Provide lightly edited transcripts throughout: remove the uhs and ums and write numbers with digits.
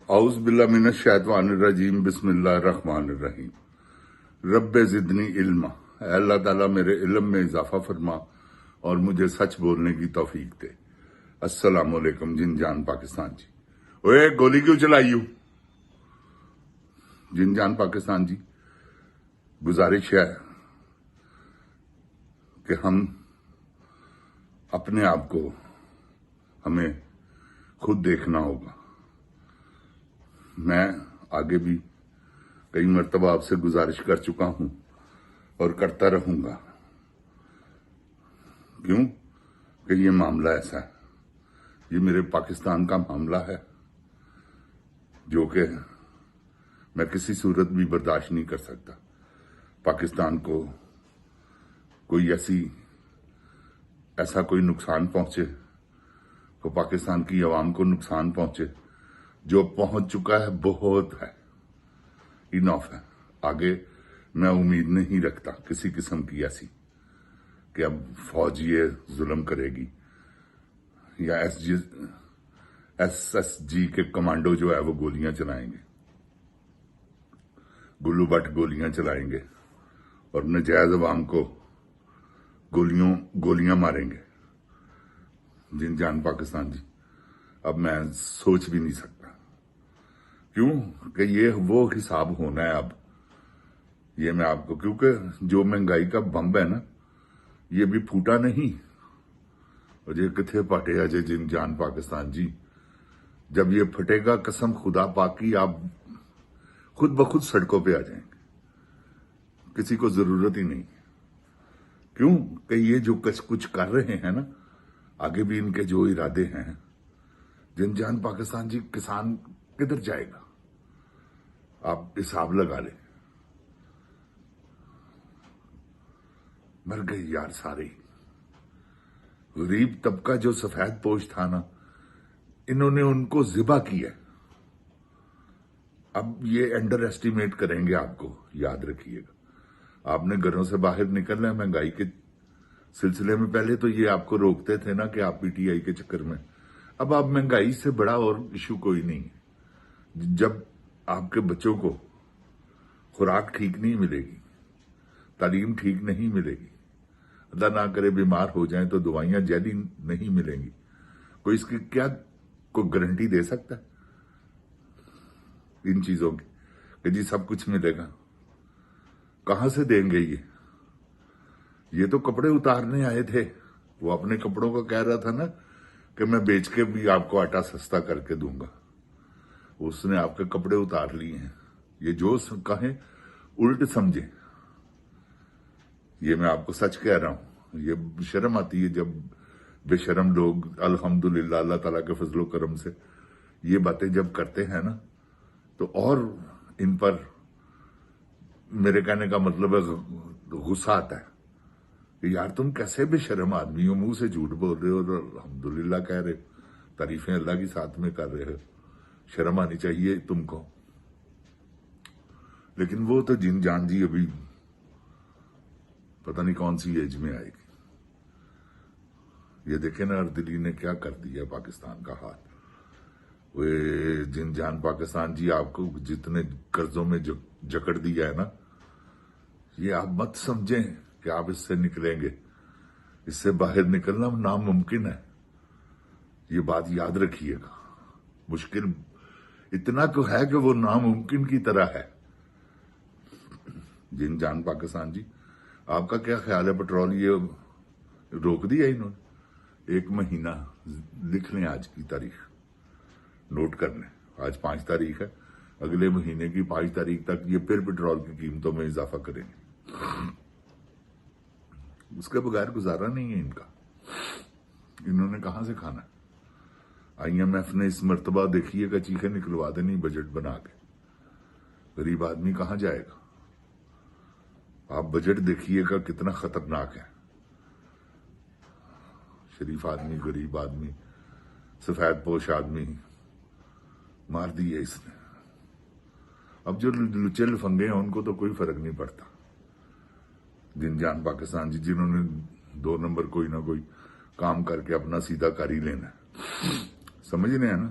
اعوذ باللہ من الشیطان الرجیم بسم اللہ الرحمن الرحیم رب زدنی علما۔ اے اللہ تعالیٰ میرے علم میں اضافہ فرما اور مجھے سچ بولنے کی توفیق دے۔ السلام علیکم جن جان پاکستان جی۔ اوے گولی کیوں چلائی ہو؟ جن جان پاکستان جی، گزارش ہے کہ ہم اپنے آپ کو ہمیں خود دیکھنا ہوگا۔ میں آگے بھی کئی مرتبہ آپ سے گزارش کر چکا ہوں اور کرتا رہوں گا۔ کیوں کہ یہ معاملہ ایسا ہے، یہ میرے پاکستان کا معاملہ ہے جو کہ میں کسی صورت بھی برداشت نہیں کر سکتا۔ پاکستان کو کوئی ایسا کوئی نقصان پہنچے، تو پاکستان کی عوام کو نقصان پہنچے، جو پہنچ چکا ہے بہت ہے، انف ہے۔ آگے میں امید نہیں رکھتا کسی قسم کی ایسی کہ اب فوج یہ ظلم کرے گی یا ایس جی کے کمانڈو جو ہے وہ گولیاں چلائیں گے، گلو بٹ گولیاں چلائیں گے اور نجائز عوام کو گولیاں ماریں گے۔ جن جان پاکستان جی، اب میں سوچ بھی نہیں سکتا۔ کیوں کہ یہ وہ حساب ہونا ہے اب، یہ میں آپ کو، کیونکہ جو مہنگائی کا بمب ہے نا، یہ بھی پھوٹا نہیں، اور یہ کتھے پھٹے اجے جن جان پاکستان جی۔ جب یہ پھٹے گا قسم خدا پاک کی، آپ خود بخود سڑکوں پہ آ جائیں گے، کسی کو ضرورت ہی نہیں۔ کیوں کہ یہ جو کچھ کر رہے ہیں نا، آگے بھی ان کے جو ارادے ہیں، جن جان پاکستان جی، کسان کدھر جائے گا؟ آپ حساب لگا لیں، مر گئے یار سارے۔ غریب طبقہ جو سفید پوش تھا نا، انہوں نے ان کو ذبح کیا۔ اب یہ انڈر ایسٹیمیٹ کریں گے آپ کو، یاد رکھیے گا۔ آپ نے گھروں سے باہر نکلنا ہے مہنگائی کے سلسلے میں، پہلے تو یہ آپ کو روکتے تھے نا کہ آپ پی ٹی آئی کے چکر میں، اب آپ مہنگائی سے بڑا اور ایشو کوئی نہیں ہے۔ جب آپ کے بچوں کو خوراک ٹھیک نہیں ملے گی، تعلیم ٹھیک نہیں ملے گی، اللہ نہ کرے بیمار ہو جائیں تو دوائیاں جیلی نہیں ملیں گی، کوئی اس کی کیا کوئی گارنٹی دے سکتا ہے ان چیزوں کی کہ جی سب کچھ ملے گا؟ کہاں سے دیں گے یہ تو کپڑے اتارنے آئے تھے، وہ اپنے کپڑوں کو کہہ رہا تھا نا کہ میں بیچ کے بھی آپ کو آٹا سستا کر کے دوں گا، اس نے آپ کے کپڑے اتار لیے ہیں۔ یہ جو کہیں الٹ سمجھیں، یہ میں آپ کو سچ کہہ رہا ہوں۔ یہ شرم آتی ہے جب بے شرم لوگ الحمدللہ اللہ تعالیٰ کے فضل و کرم سے یہ باتیں جب کرتے ہیں نا، تو اور ان پر میرے کہنے کا مطلب ہے غصہ آتا ہے کہ یار تم کیسے بے شرم آدمی ہو، منہ سے جھوٹ بول رہے ہو اور الحمدللہ کہہ رہے ہو، تعریفیں اللہ کی ساتھ میں کر رہے ہو، شرم آنی چاہیے تم کو۔ لیکن وہ تو جن جان جی ابھی پتہ نہیں کون سی ایج میں آئے گی۔ یہ دیکھیں نا اردلی نے کیا کر دیا پاکستان کا حال۔ وہ جن جان پاکستان جی، آپ کو جتنے قرضوں میں جکڑ دیا ہے نا، یہ آپ مت سمجھیں کہ آپ اس سے نکلیں گے، اس سے باہر نکلنا ناممکن ہے۔ یہ بات یاد رکھیے گا، مشکل اتنا تو ہے کہ وہ ناممکن کی طرح ہے۔ جن جان پاکستان جی، آپ کا کیا خیال ہے؟ پٹرول یہ روک دیا انہوں نے 1 مہینہ، لکھ لیں آج کی تاریخ، نوٹ کر لیں، آج 5 تاریخ ہے، اگلے مہینے کی 5 تاریخ تک یہ پھر پٹرول کی قیمتوں میں اضافہ کریں گے۔ اس کے بغیر گزارا نہیں ہے ان کا، انہوں نے کہاں سے کھانا ہے؟ آئی ایم ایف نے اس مرتبہ دیکھیے گا چیخیں نکلوا دینی بجٹ بنا کے، غریب آدمی کہاں جائے گا؟ آپ بجٹ دیکھیے گا کتنا خطرناک ہے۔ شریف آدمی، غریب آدمی، سفید پوش آدمی مار دیے اس نے۔ اب جو لچے لفنگے ہیں ان کو تو کوئی فرق نہیں پڑتا۔ جن جان پاکستان جی، جنہوں نے 2 نمبر کوئی نہ کوئی کام کر کے اپنا سیدھا کر ہی لینا ہے، سمجھ رہے ہیں نا؟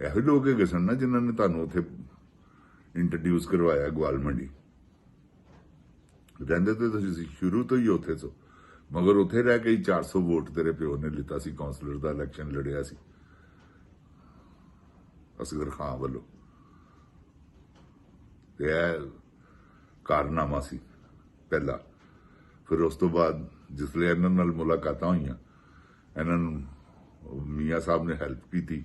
ਇਹੋ ਲੋਕ ਹੈਗੇ ਸਨ ਨਾ ਜਿਨ੍ਹਾਂ ਨੇ ਤੁਹਾਨੂੰ ਉੱਥੇ ਇੰਟਰੋਡਿਊਸ ਕਰਵਾਇਆ ਗਵਾਲ ਮੰਡੀ। ਰਹਿੰਦੇ ਤੇ ਤੁਸੀਂ ਸ਼ੁਰੂ ਤੋਂ ਹੀ ਉੱਥੇ ਤੋਂ, ਮਗਰ ਉੱਥੇ ਰਹਿ ਕੇ ਹੀ 400 ਵੋਟ ਤੇਰੇ ਪਿਓ ਨੇ ਲਿੱਤਾ ਸੀ, ਕਾਉਂਸਲਰ ਦਾ ਇਲੈਕਸ਼ਨ ਲੜਿਆ ਸੀ ਅਸਗਰ ਖਾਨ ਵੱਲੋਂ। ਤੇ ਇਹ ਕਾਰਨਾਮਾ ਸੀ ਪਹਿਲਾ। ਫਿਰ ਉਸ ਤੋਂ ਬਾਅਦ ਜਿਸਲੇ ਇਹਨਾਂ ਨਾਲ ਮੁਲਾਕਾਤਾਂ ਹੋਈਆਂ, ਇਹਨਾਂ ਨੂੰ ਮੀਆਂ ਸਾਹਿਬ ਨੇ ਹੈਲਪ ਕੀਤੀ।